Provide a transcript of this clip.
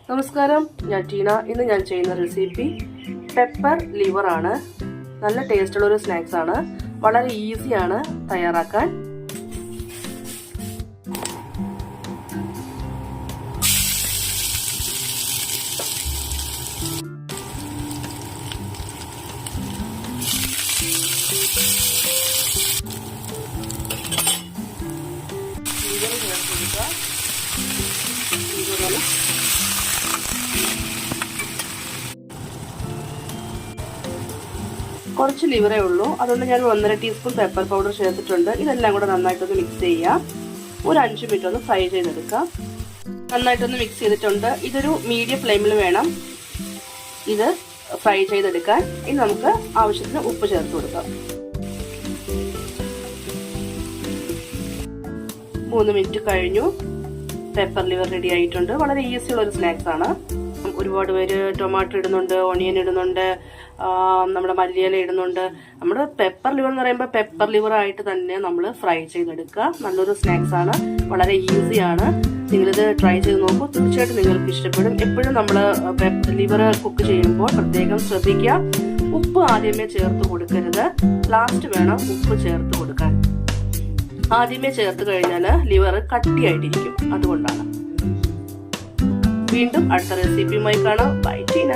നമസ്കാരം, ഞാൻ ടീന. ഇന്ന് ഞാൻ ചെയ്യുന്ന റെസിപ്പി പെപ്പർ ലിവർ ആണ്. നല്ല ടേസ്റ്റുള്ള ഒരു സ്നാക്സ് ആണ്. വളരെ ഈസിയാണ് തയ്യാറാക്കാൻ. കുറച്ച് ലിവറേ ഉള്ളൂ, അതുകൊണ്ട് ഞാൻ 1.5 ടീസ്പൂൺ പെപ്പർ പൗഡർ ചേർത്തിട്ടുണ്ട്. ഇതെല്ലാം കൂടെ നന്നായിട്ടൊന്ന് മിക്സ് ചെയ്യാം. ഒരു 5 മിനിറ്റ് ഒന്ന് ഫ്രൈ ചെയ്തെടുക്കാം. നന്നായിട്ടൊന്ന് മിക്സ് ചെയ്തിട്ടുണ്ട്. ഇതൊരു മീഡിയം ഫ്ലെയിമിൽ വേണം ഇത് ഫ്രൈ ചെയ്തെടുക്കാൻ. ഇനി നമുക്ക് ആവശ്യത്തിന് ഉപ്പ് ചേർത്ത് കൊടുക്കാം. 3 മിനിറ്റ് കഴിഞ്ഞു. പെപ്പർ ലിവർ റെഡി ആയിട്ടുണ്ട്. വളരെ ഈസിയുള്ള ഒരു സ്നാക്സ് ആണ്. ഒരുപാട് പേര് ടൊമാറ്റോ ഇടുന്നുണ്ട്, ഓണിയൻ ഇടുന്നുണ്ട്, നമ്മുടെ മല്ലിയില ഇടുന്നുണ്ട്. നമ്മുടെ പെപ്പർ ലിവർ എന്ന് പറയുമ്പോൾ പെപ്പർ ലിവർ ആയിട്ട് തന്നെ നമ്മൾ ഫ്രൈ ചെയ്തെടുക്കുക. നല്ലൊരു സ്നാക്സ് ആണ്, വളരെ ഈസിയാണ്. നിങ്ങളിത് ട്രൈ ചെയ്ത് നോക്കൂ, തീർച്ചയായിട്ടും നിങ്ങൾക്ക് ഇഷ്ടപ്പെടും. എപ്പോഴും നമ്മൾ ലിവർ കുക്ക് ചെയ്യുമ്പോൾ പ്രത്യേകം ശ്രദ്ധിക്കുക, ഉപ്പ് ആദ്യമേ ചേർത്ത് കൊടുക്കരുത്, ലാസ്റ്റ് വേണം ഉപ്പ് ചേർത്ത് കൊടുക്കാൻ. ആദ്യമേ ചേർത്ത് കഴിഞ്ഞാൽ ലിവർ കട്ടിയായിട്ടിരിക്കും, അതുകൊണ്ടാണ്. വീണ്ടും അടുത്ത റെസിപ്പിയുമായി കാണാം. ബൈ ടീന.